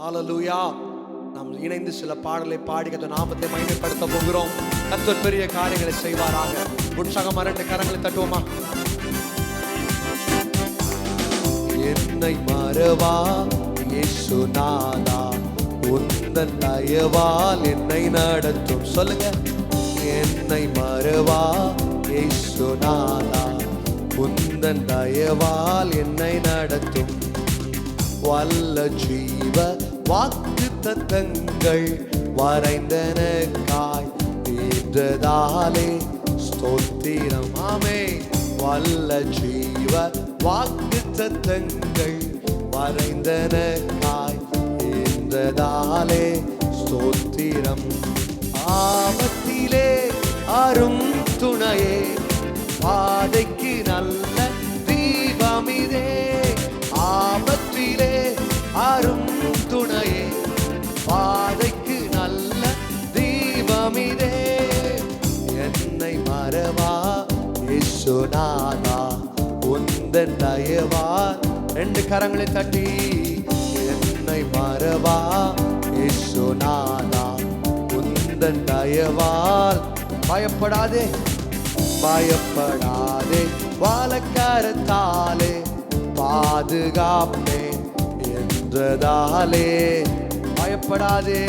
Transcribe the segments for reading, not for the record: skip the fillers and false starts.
ஹல்லேலூயா. நாம் இணைந்து சில பாடலை பாடி கர்த்தர் நாமத்தை மகிமைப்படுத்த போகிறோம். கர்த்தர் பெரிய காரியங்களை செய்வாராக. உற்சாகமா 2 கரங்களை தட்டுவோமா? என்னை மறவா இயேசுநாதா, உந்தன் தயவால் என்னை நடத்தும். சொல்லுங்க. என்னை மறவா இயேசுநாதா, உந்தன் தயவால் என்னை நடத்தும். வல்ல ஜீவ வாக்கு தத்தங்கள் வரைந்தனக்காய் ஏற்றதாலே ஸ்தோத்திரம். ஆமே. வல்ல ஜீவ வாக்கு தத்தங்கள் வரைந்தனக்காய் ஏற்றதாலே ஸ்தோத்திரம். ஆபத்திலே அரும் துணையே, பாதைக்கு நல்ல தீபமிதே. ஆபத்திலே அரும் துணையே, பாதைக்கு நல்ல தீபமிதே. என்னை மறவா இயேசுநாதா, உந்தன் தயவால் 2 கரங்களை தட்டி. என்னை மறவா இயேசுநாதா, உந்தன் தயவால். பயப்படாதே பயப்படாதே, வாழக்கரத்தாலே பாதுகாப்பே என்றதாலே. பயப்படாதே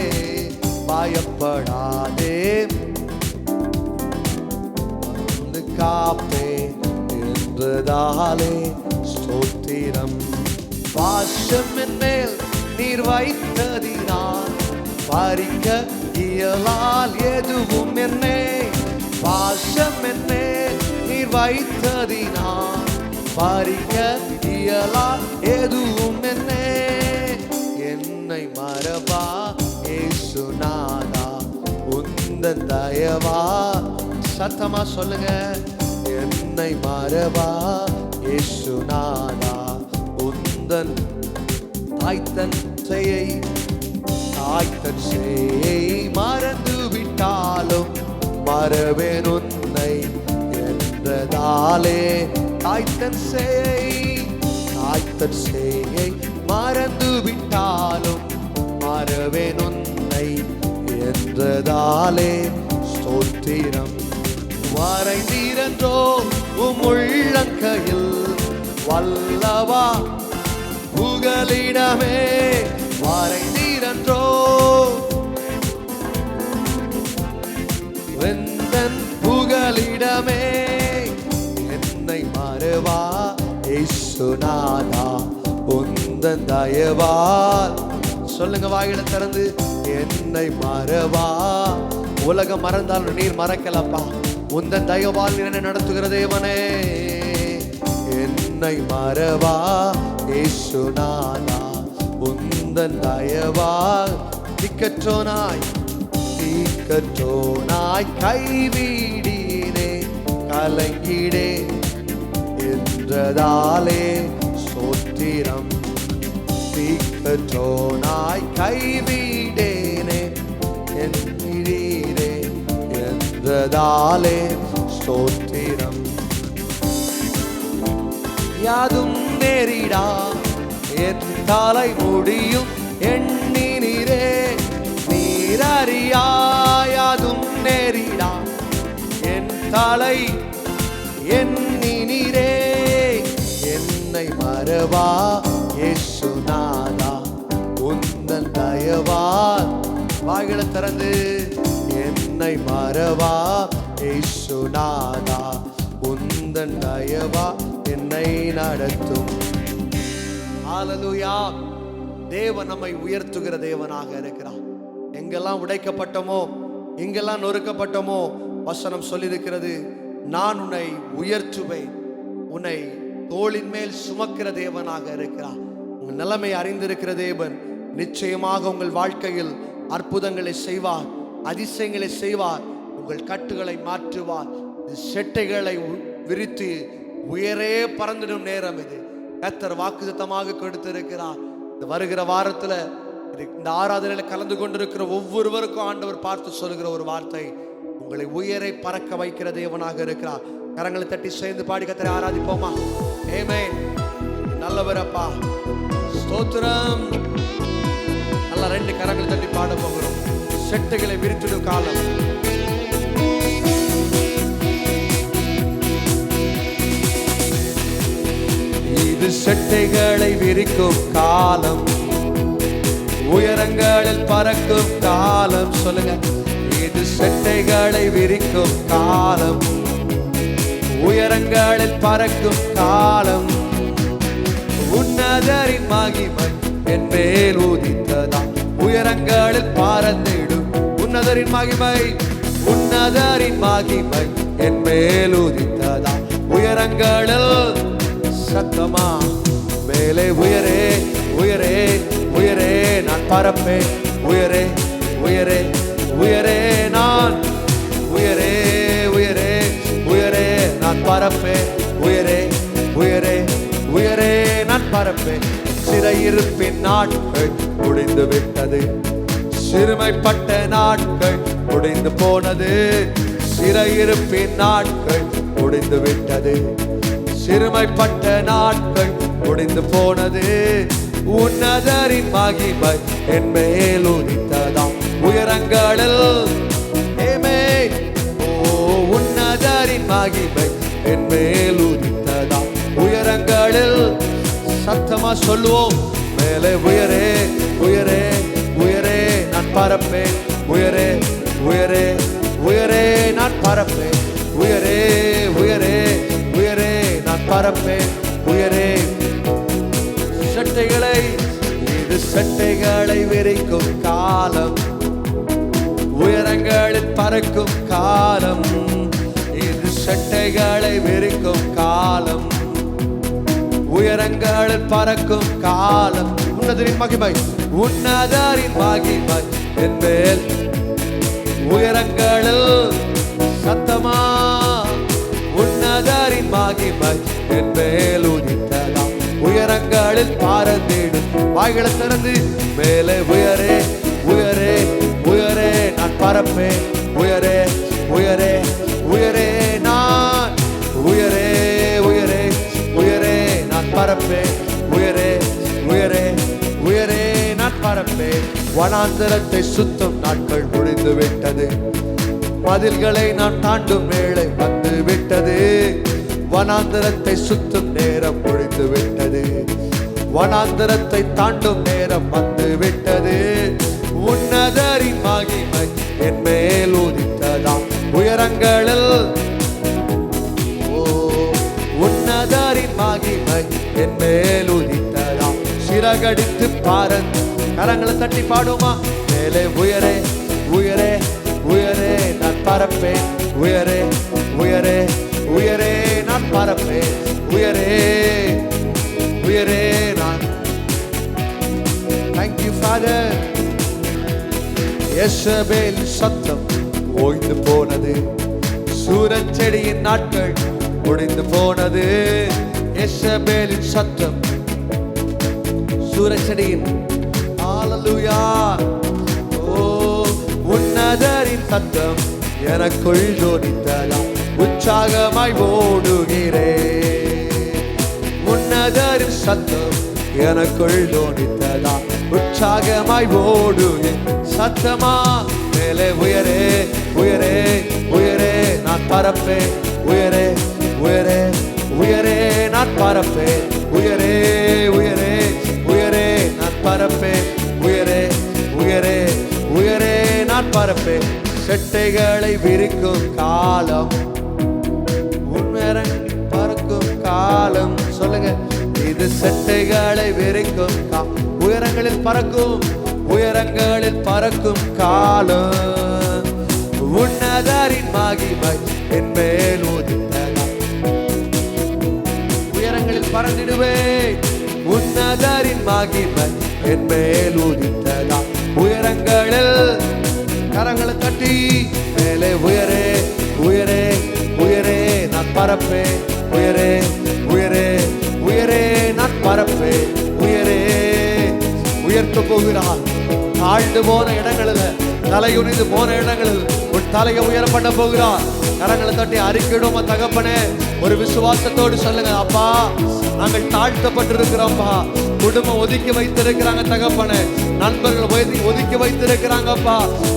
பயப்படாதே, வந்து காப்பே என்றதாலே ஸ்தோத்திரம். பாசம் என் மேல் நீர் வைத்ததினால் பறிக்க இயலால் எதுவும் என்னை. பாசம் என் மேல் நீர் வைத்ததினால் பறிக்க இயலால் எதுவும் என்னை. என்னை மறவா இயேசுநாதா, உந்தன் தயவா. சத்தமா சொல்லுங்க. என்னை மறவா இயேசுநாதா, உந்தன் தாய்த்தன் செய்யை மறந்து விட்டாலும் மறவேன் உன்னை என்றதாலே. தாய்த்தன் செய்யை மறந்து விட்டாலும் மறவேன் உன்னை என்றதாலே ஸ்தோத்திரம். வரைந்தீரன்றோ உம் உள்ளங்கையில் வல்லவா புகலிடமே. வரைந்தீரன்றோ வெந்தன் புகலிடமே. என்னை மறவா இயேசுநாதா, உந்தன் தயவால். சொல்லுங்க வாயில திறந்து. என்னை மறவா. உலகம் மறந்தாலும் நீர் மறக்கலப்பா. உந்தன் தயவால் என்னை நடத்துகிற தேவனே. என்னை மறவா இயேசுநாதா, உந்தன் தயவால். திக்கற்றோனாய் கைவிடினே கலங்கிடே என்றதாலே ஸ்தோத்திரம். திக்கற்றோனாய் கைவிடேனே என்றீரே என்றதாலே ஸ்தோத்திரம். யாதும் நேரிடா என் தலை முடியும் எண்ணினீரே. நீரறியாதும் நேரிடா என் தலை எண்ணினீரே. என்னை மறவா இயேசுநாதா, உந்தன் தயவால். வாய்களை திறந்து. என்னை மறவா இயேசுநாதா, உந்தன் தயவா என்னை நடத்தும். ஹல்லேலூயா. தேவன் நம்மை உயர்த்துகிற தேவனாக இருக்கிறார். எங்கெல்லாம் உடைக்கப்பட்டோமோ, எங்கெல்லாம் நொறுக்கப்பட்டோமோ, வசனம் சொல்லியிருக்கிறது, நான் உன்னை உயர்த்துவேன், உன்னை தோளின் மேல் சுமக்கிற தேவனாக இருக்கிறார். உங்கள் நிலைமை அறிந்திருக்கிற தேவன் நிச்சயமாக உங்கள் வாழ்க்கையில் அற்புதங்களை செய்வார், அதிசயங்களை செய்வார். உங்கள் கட்டுகளை மாற்றுவார். செட்டைகளை விரித்து உயரே பறந்திடும் நேரம் இது. கர்த்தர் வாக்குத்தத்தமாக கொடுத்திருக்கிறார். இந்த வருகிற வாரத்துல இந்த ஆராதனையில கலந்து கொண்டிருக்கிற ஒவ்வொருவருக்கும் ஆண்டவர் பார்த்து சொல்லுகிற ஒரு வார்த்தை, உங்களை உயரை பறக்க வைக்கிற தேவனாக இருக்கிறார். கரங்களை தட்டி சேர்ந்து பாடி கர்த்தரை ஆராதிப்போமா? ஆமென். நல்லவரப்பா, ஸ்தோத்திரம். 2 கரங்களை தட்டி பாட போகிறோம். செட்டைகளை விரித்திடும் காலம். இது செட்டைகளை விரிக்கும் காலம், உயரங்களில் பறக்கும் காலம். சொல்லுங்க, இது செட்டைகளை விரிக்கும் காலம், உயரங்களில் பறக்கும் காலம். உன்னதரின் மகிமை என் மேல் உதித்ததா, உயரங்களில் பறந்திடும். உன்னதரின் மகிமை, உன்னதரின் மகிமை என் மேல் உதித்ததா, உயரங்களில் சத்தமா மேலே உயரே உயரே உயரே நான் பறப்பேன். உயரே உயரே உயரே நான் உயரே உயரே உயரே நான் பறப்பேன். உயரே உயரே உயரே நான் பறப்பேன். சிறையிருப்பின் நாட்கள் முடிந்து விட்டது, சிறுமைப்பட்ட நாட்கள் முடிந்து போனது. சிறையிருப்பின் நாட்கள் முடிந்து விட்டது, சிறுமைப்பட்ட நாட்கள் முடிந்து போனது. உன்னதரின் மகிமை என் மேல் உதித்ததாம், உயரங்களில் உன்னதரின் மகிமை என் மேல் உதித்ததாம், உயரங்களில். சத்தமா சொல்லுவோம், மேலே உயரே உயரே உயரே நான் பறப்பேன். உயரே உயரே உயரே நான் பறப்பேன். உயரே உயரே உயரே நான் பறப்பேன். உயரே சட்டைகளை, இது சட்டைகளை விரிக்கும் காலம், உயரங்களில் பறக்கும் காலம். இது சட்டைகளை விரிக்கும் காலம், உயரங்களில் பறக்கும் காலம். உன்னதரின் மகிமை, உன்னதரின் மகிமை என் மேல் உயரங்களில். சத்தமா உன்னதரின் மகிமை என் மேல் உதித்ததாம், உயரங்களில் பறந்திடும். வாய்களை திறந்து மேலே உயரே உயரே உயரே நான் பறப்பேன். உயரே உயரே உயரே நான் உயரே உயரே உயரே நான் பறப்பேன். உயரே உயரே உயரே நான் பறப்பேன். வனாந்தரத்தை சுத்தும் நாட்கள் முடிந்து விட்டது, மதில்களை நான் தாண்டும் வேளை வந்து விட்டது. வனாந்தரத்தை சுத்தும் நேரம் முடிந்து விட்டது, வனாந்தரத்தை தாண்டும் நேரம் வந்து விட்டது. உன்னதரின் மகிமை என் மேல் உதித்ததாம், உயரங்களில். உன்னதரின் மகிமை என் மேல் உதித்ததாம், சிறகடித்து பறந்து. கரங்களை தட்டி பாடுமா, மேலே உயரே உயரே உயரே நான் பறப்பேன். உயரே உயரே உயரே நான் பறப்பேன். உயரே உயரே நான். Thank you Father. யேசபேல் சத்தம் ஓய்ந்து போனது, சூரச்செடியின் நாட்கள் முடிந்து போனது. யேசபேலின் சத்தம், சூரச்செடியின். ஹல்லேலூயா. உன்னதரின் சத்தம் எனக்குள் ஜோதித்ததாம், உற்சாகமாய் ஓடுகிறேன். உன்னதரின் சத்தம் எனக்குள் ஜோதித்ததாம், உற்சாகமாய் ஓடுகிறேன். சத்தமா மேலே உயரே உயரே உயரே நான் பறப்பேன். உயரே உயரே உயரே நான் பறப்பேன். உயரே உயரே உயரே நான் பறப்பேன். உயரே உயரே உயரே நான் பறப்பேன். செட்டைகளை விரிக்கும் காலம், உயரங்களில் பறக்கும் காலம். சொல்லுங்க, இது செட்டைகளை விரிக்கும் உயரங்களில் பறக்கும், உயரங்களில் பறக்கும் காலம். உன்னதரின் மகிமை என் மேல் உதித்ததாம், உயரங்களில் பறந்திடுவேன். உன்னதரின் மகிமை என் மேல் உதித்ததாம், உயரங்களில். கரங்களை தட்டி மேலே உயரே உயரே உயரே நான் பறப்பேன். உயரே உயரே உயரே நான் பறப்பேன். உயரே உயர்த்த போகிறார். தாழ்ந்து போன இடங்களில், தலையுனிந்து போன இடங்களில் உன் தலையை உயர பண்ண போகிறார். கரங்களை தட்டி அறிக்கையிடுமா தகப்பனே. ஒரு விசுவாசத்தோடு சொல்லுங்க, அப்பா நாங்கள் தாழ்த்தப்பட்டிருக்கிறோம்ப்பா, குடும்பம் ஒதுக்கி வைத்திருக்கிறாங்க தகப்பனே, நண்பர்கள் ஒதுக்கி வைத்திருக்கிறாங்கப்பா.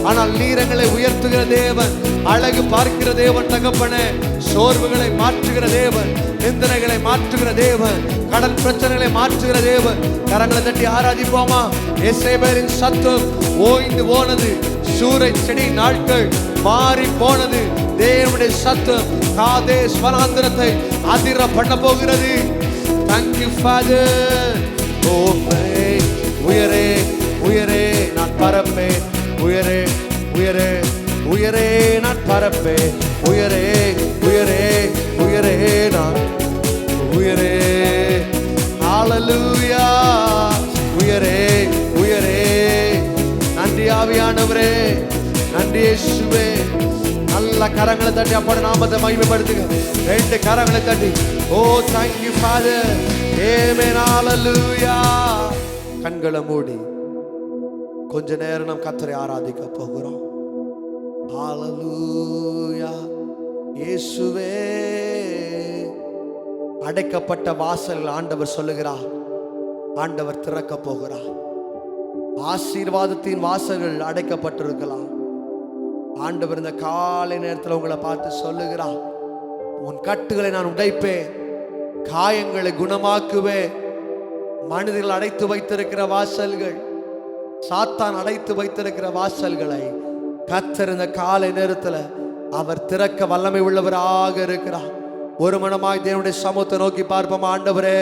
ஆனால் நீர் எங்களை உயர்த்துகிற தேவன், அழகு பார்க்கிற தேவன் தகப்பனே. சோர்வுகளை மாற்றுகிற தேவன், நிந்தனைகளை மாற்றுகிற தேவன், கடல் பிரச்சனைகளை மாற்றுகிற தேவன். கரங்களை தட்டி ஆராதிப்போமா? எசேபேலின் சத்தம் ஓய்ந்து போனது, சூறை செடி நாட்கள் மாறி போனது. தேவனுடைய சத்தம் காதேஸ் வனாந்திரத்தை அதிர பண்ண போகிறது. Thank you Father. உயரே உயரே நான் பரப்பேன், உயரே உயரே உயரே நான் பரப்பேன், உயரே உயரே உயரே நான் உயரே. ஹalleluya. உயரே உயரே. நன்றி ஆவியானவரே, நன்றி இயேசுவே. நல்ல கரங்களை தட்டி அப்படி நாமத்தை மகிமைப்படுத்துங்க. ரெண்டு கரங்களை தட்டி ஓ thank you Father. Amen. Hallelujah. கண்களை மூடி கொஞ்ச நேரம் நாம் கர்த்தரை ஆராதிக்க போகிறோம். ஹalleluya. இயேசுவே. அடைக்கப்பட்ட வாசல்கள் ஆண்டவர் சொல்லுகிறார், ஆண்டவர் திறக்க போகிறார். ஆசீர்வாதத்தின் வாசல்கள் அடைக்கப்பட்டிருக்கலாம். ஆண்டவர் இந்த காலை நேரத்தில் உங்களை பார்த்து சொல்லுகிறார், உன் கட்டுகளை நான் உடைப்பேன், காயங்களை குணமாக்குவேன். மனிதர்கள் அடைத்து வைத்திருக்கிற வாசல்கள், சாத்தான் அடைத்து வைத்திருக்கிற வாசல்களை கர்த்தர் இந்த காலை நேரத்தில் அவர் திறக்க வல்லமை உள்ளவராக இருக்கிறார். ஒரு மனமாய் தேவனுடைய சமூகத்தை நோக்கி பார்ப்போம். ஆண்டவரே,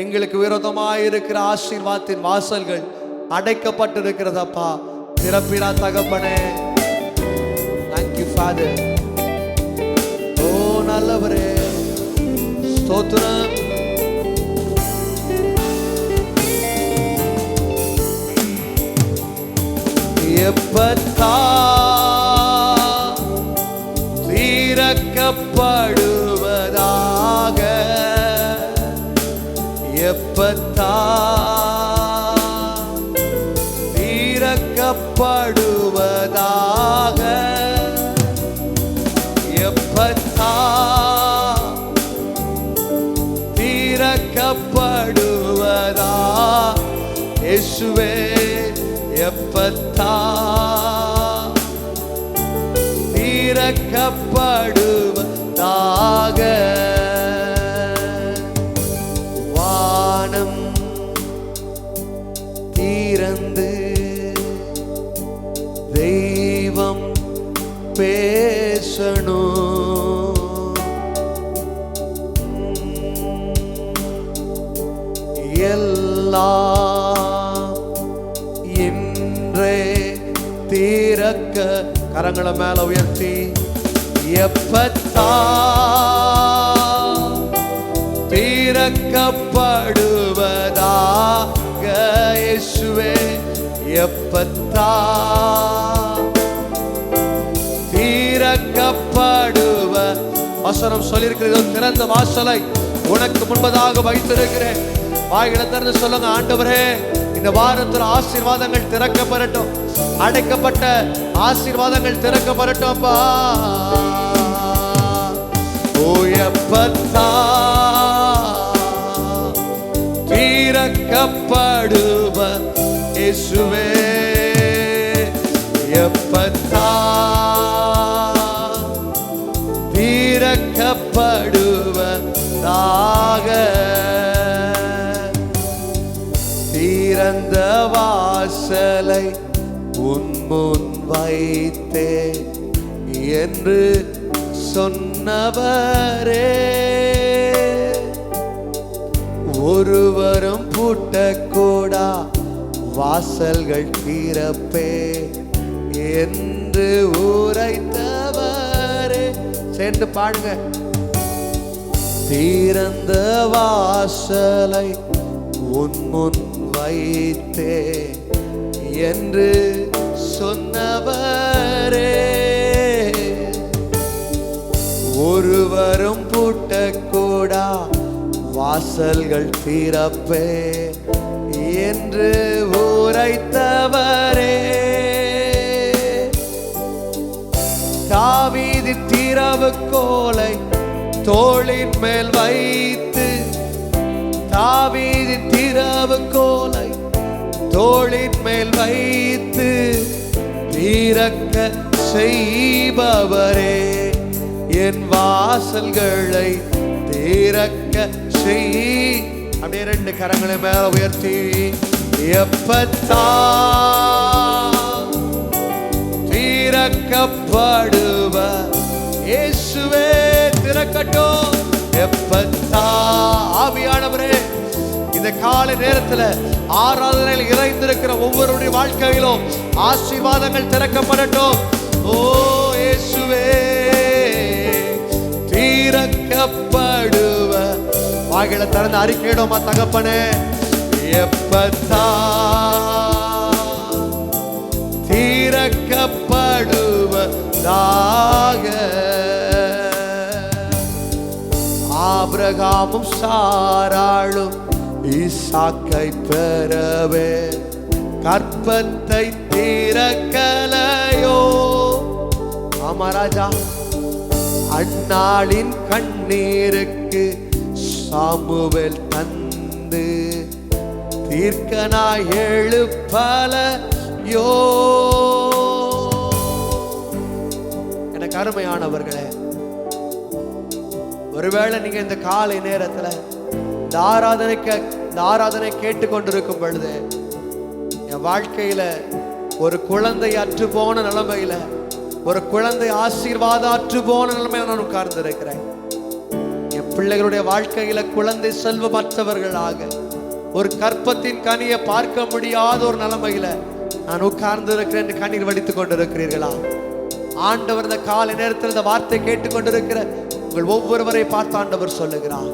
எங்களுக்கு விரோதமாய் இருக்கிற ஆசீர்வாதத்தின் வாசல்கள் அடைக்கப்பட்டிருக்கிறதப்பா, திறப்பிடா தகப்பனே. Thank you Father. ஓ நல்லவரே, ஸ்தோத்திரம். எப்பத்தா திறக்கப்படுவதாக, எப்பத்தா திறக்கப்படுவதாக, எப்பத்தா திறக்கப்படுவதா. இயேசுவே எப்பத்தா திறக்கப்படுவதாக. வானம் திறந்து தெய்வம் பேசணும். எல்லாம் இன்றே திறக்க. கரங்களை மேல உயர்த்தி எப்பத்தா திறக்கப்படுவதாக. இயேசுவே எப்பத்தா திறக்கப்படுவ. வசனம் சொல்லியிருக்கிறது, திறந்த வாசலை உனக்கு முன்பதாக வைத்திருக்கிறேன். வாய்களை திறந்து சொல்லுங்க, ஆண்டவரே இந்த வாரத்தில் ஆசீர்வாதங்கள் திறக்கப்படட்டும், அடைக்கப்பட்ட ஆசீர்வாதங்கள் திறக்கப்படட்டும் அப்பா. ஓ எப்பத்தா திறக்கப்படுவ. இயேசுவே எப்பத்தா திறக்கப்படுவதாக. திறந்த வாசலை உன் முன் வைத்தே என்று சொன்னவரே, ஒருவரும் பூட்டக்கூடா வாசல்கள் திறப்பே என்று உரைத்தவரே. சேர்ந்து பாடுங்க. திறந்த வாசலை உன் முன் வைத்தே என்று சொன்னவரே, ஒருவரும் பூட்டக்கூடா வாசல்கள் திறப்பே என்று உரைத்தவரே. தாவீதின் திறவுகோலை தோளின் மேல் வைத்து தாவீதின் திறவுகோலை தோளின் மேல் வைத்து திறக்க செய்பவரே, என் வாசல்களை திறக்க செய். அப்படியே ரெண்டு கரங்களை மேல உயர்த்தி எப்பத்தா திறக்கப்படுவ இயேசுவே திறக்கட்டும். எப்பத்தா ஆவியானவரே, இந்த காலை நேரத்தில் ஆராதனையில் இறைந்திருக்கிற ஒவ்வொருடைய வாழ்க்கையிலும் ஆசீர்வாதங்கள் திறக்கப்படட்டும். ஓ இயேசுவே திறக்கப்படுவ. வாய்களை திறந்து அறிக்கையிடுமா தகப்பனே, எப்பத்தா திறக்கப்படுவதாக. ஆபிரகாமும் சாராளும் ஈசாக்கை பெறவே கற்பத்தை திறக்கலையோ. ஆமாராஜா, அந்நாளின் கண்ணீருக்கு சாமுவேல் தந்து தீர்க்கனாய் எழுப்பலையோ. எனக்கு அருமையானவர்களே, ஒருவேளை நீங்க இந்த காலை நேரத்துல இந்த ஆராதனை கேட்டுக்கொண்டிருக்கும் பொழுது, என் வாழ்க்கையில ஒரு குழந்தை அற்று போன நிலைமையில, ஒரு குழந்தை ஆசீர்வாதம் அற்று போன நிலைமையில நான் உட்கார்ந்து இருக்கிறேன். என் பிள்ளைகளுடைய வாழ்க்கையில குழந்தை செல்வமற்றவர்களாக, ஒரு கற்பத்தின் கனியை பார்க்க முடியாத ஒரு நிலைமையில நான் உட்கார்ந்து இருக்கிறேன். கண்ணீர் வடித்துக் கொண்டிருக்கிறீர்களா? ஆண்டவர் இந்த காலை நேரத்தில் இந்த வார்த்தை கேட்டுக்கொண்டிருக்கிற உங்கள் ஒவ்வொருவரை பார்த்து ஆண்டவர் சொல்லுகிறார்,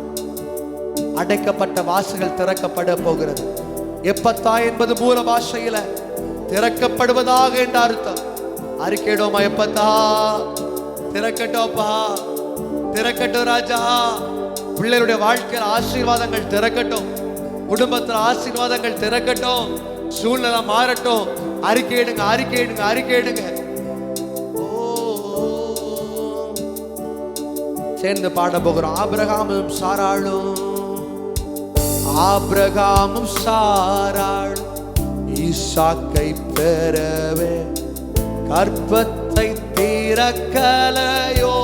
அடைக்கப்பட்ட வாசல்கள் திறக்கப்பட போகிறது. எப்பத்தா என்பது மூல பாஷையில திறக்கப்படுவதாக என்ற அர்த்தம். அறிக்கையிடோமா, எப்பத்தா திறக்கட்டோப்பா, திறக்கட்டும் ராஜா. பிள்ளைகளுடைய வாழ்க்கையில் ஆசீர்வாதங்கள் திறக்கட்டும், குடும்பத்தில் ஆசீர்வாதங்கள் திறக்கட்டும், சூழ்நிலை மாறட்டும். அறிக்கையிடுங்க, அறிக்கையிடுங்க, அறிக்கையிடுங்க. சேர்ந்து பாட போகிறோம். ஆபிரகாமும் சாராளும், ஆபிரகாமும் சாராளும் ஈசாக்கை பெறவே கற்பத்தை திறக்கலையோ.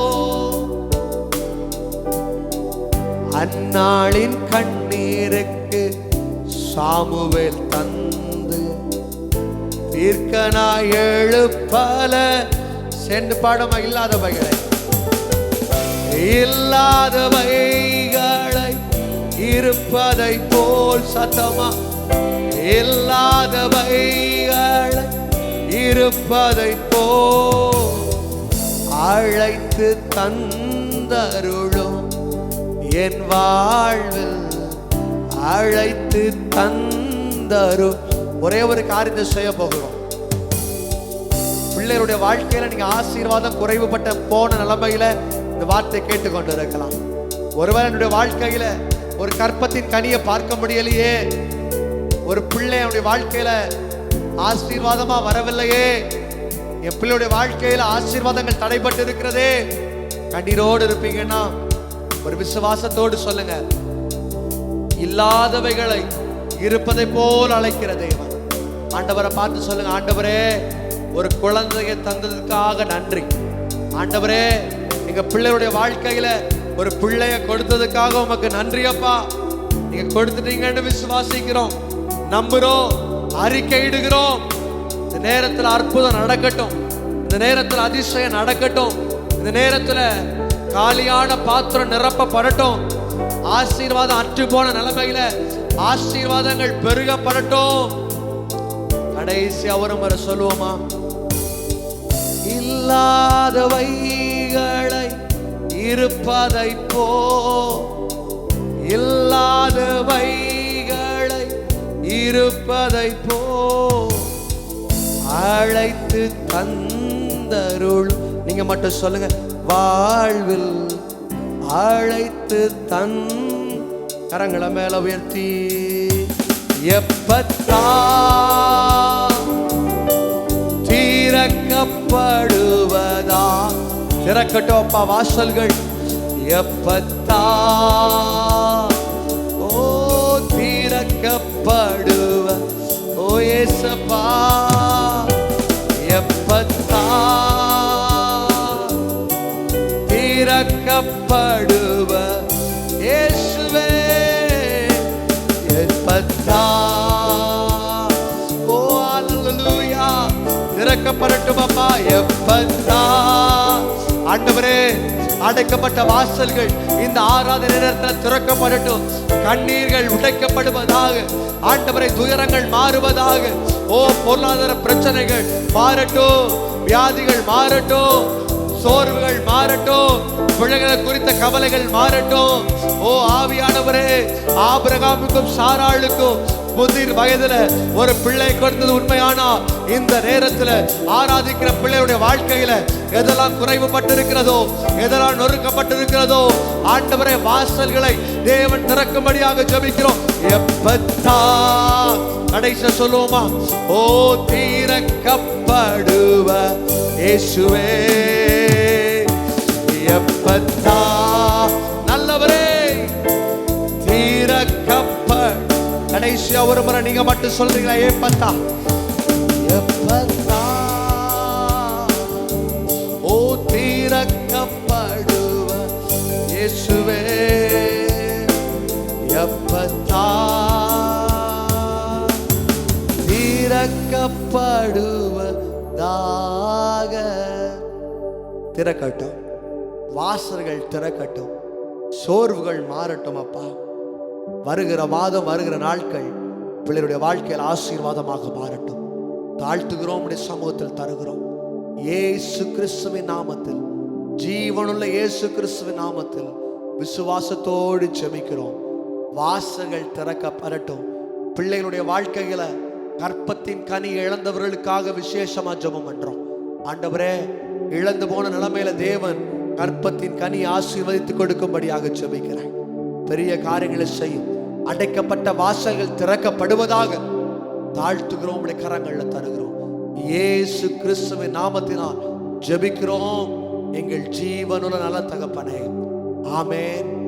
அந்நாளின் கண்ணீருக்கு சாமுவேல் தந்து தீர்க்கனாய் எழுப்பல. சென்று பாடமா, இல்லாதவைகளை இல்லாதவைகளை இருப்பதை போல் சத்தமா, இல்லாதவைகளை இருப்பதை போல் அழைத்து தந்தருளும் என் வாழ்வில் அழைத்து தந்தரும். ஒரே ஒரு காரியத்தை செய்ய போகிறோம். பிள்ளைகளுடைய வாழ்க்கையில நீங்க ஆசீர்வாதம் குறைவுபட்ட போன நிலைமையில இந்த வார்த்தை கேட்டுக்கொண்டு இருக்கலாம். ஒருவர் என்னுடைய வாழ்க்கையில ஒரு கற்பத்தின் கனியை பார்க்க முடியலையே, ஒரு பிள்ளை என்னுடைய வாழ்க்கையில ஆசீர்வாதமா வரவில்லையே, என் பிள்ளையுடைய வாழ்க்கையில ஆசீர்வாதங்கள் தடைபட்டு இருக்கிறதே, கண்ணீரோடு இருப்பீங்கன்னா ஒரு விசுவாசத்தோடு சொல்லுங்க, இல்லாதவைகளை இருப்பதை போல் அழைக்கிற தேவன். ஆண்டவரை பார்த்து சொல்லுங்க, ஆண்டவரே ஒரு குழந்தையை தந்ததுக்காக நன்றி. ஆண்டவரே எங்க பிள்ளையுடைய வாழ்க்கையில ஒரு பிள்ளைய கொடுத்ததுக்காக உமக்கு நன்றி அப்பா. நீங்க கொடுத்துட்டீங்கன்னு விசுவாசிக்கிறோம், நம்புறோம், அறிக்கையிடுகிறோம். இந்த நேரத்தில் அற்புதம் நடக்கட்டும், இந்த நேரத்தில் அதிசயம் நடக்கட்டும், இந்த நேரத்தில் காலியான பாத்திரம் நிரப்பப்படட்டும், ஆசீர்வாதம் அற்று போன நிலைமையில ஆசீர்வாதங்கள் பெருகப்படட்டும். கடைசி அவரும் வர சொல்லுவோமா, இல்லாதவைகளை இருப்பதை போ, இல்லாதவைகளை இருப்பதை போ அழைத்து தந்தருள். நீங்க மட்டும் சொல்லுங்க, வாழ்வில் அழைத்து தன். கரங்களை மேல உயர்த்தி எப்பத்தா திறக்கப்படுவதா. திறக்கட்டும் அப்பா வாசல்கள். எப்பத்தா ஓ திறக்கப்படுவ. ஓ ஏசப்பா எப்பத்தா திறக்கப்படுவ. இயேசுவே எப்பத்தா. ஓ அல்லேலூயா. திறக்கப்படட்டும் அப்பா. எப்பத்தா. ஆண்டவரே அடைக்கப்பட்ட வாசல்கள் இந்த ஆராதனை நேரத்தில் திறக்கப்படட்டும். கண்ணீர்கள் உடைக்கப்படுவதாக. ஆண்டவரை துயரங்கள் மாறுவதாக. ஓ பொருளாதார பிரச்சனைகள் மாறட்டும். வியாதிகள் மாறட்டும். சோர்வுகள் மாறட்டும். பிள்ளைகளை குறித்த கவலைகள் மாறட்டும். ஓ ஆவியானவரே, ஆபிரகாமுக்கும் சாராளுக்கும் முதிர் வயதுல ஒரு பிள்ளை கொடுத்தது உண்மையானா, இந்த நேரத்தில் ஆராதிக்கிற பிள்ளையுடைய வாழ்க்கையில எதெல்லாம் குறைவுபட்டிருக்கிறதோ, எதெல்லாம் நொறுக்கப்பட்டிருக்கிறதோ, ஆண்டவரே வாசல்களை தேவன் திறக்கும்படியாக ஜெபிக்கிறோம். எப்பத்தா. கடைசி சொல்லுவோமா? ஓ திறக்கப்படுவ இயேசுவே எப்பத்தா. நல்லவரே திறக்கப்பட. கடைசியா ஒரு முறை நீங்க மட்டும் சொல்றீங்களா? எப்பத்தா எப்பத்தா. ஓ திறக்கப்படுவ இயேசுவே எப்பத்தா. திறக்கப்படுவதாக. திறக்கட்டும். வாசல்கள் திறக்கட்டும். சோர்வுகள் மாறட்டும் அப்பா. வருகிற மாதம், வருகிற நாட்கள் பிள்ளைகளுடைய வாழ்க்கையில் ஆசீர்வாதமாக மாறட்டும். தாழ்த்துகிறோம், உடைய சமூகத்தில் தருகிறோம். இயேசு கிறிஸ்துவின் நாமத்தில், ஜீவனுள்ள இயேசு கிறிஸ்துவின் நாமத்தில் விசுவாசத்தோடு ஜெபிக்கிறோம். வாசல்கள் திறக்கப்படட்டும். பிள்ளைகளுடைய வாழ்க்கையில கற்பத்தின் கனி இழந்தவர்களுக்காக விசேஷமா ஜெபம் பண்றோம். ஆண்டவரே, இழந்து போன நிலைமையில தேவன் கற்பத்தின் கனி ஆசீர்வதித்து கொடுக்கும்படியாக ஜெபிக்கிறேன். பெரிய காரியங்களை செய்யும். அடைக்கப்பட்ட வாசல்கள் திறக்கப்படுவதாக தாழ்த்துகிறோம், உடைய கரங்கள்ல தருகிறோம். இயேசு கிறிஸ்துவின் நாமத்தினால் ஜெபிக்கிறோம் எங்கள் ஜீவனுள்ள நல்ல தகப்பனே. ஆமென்.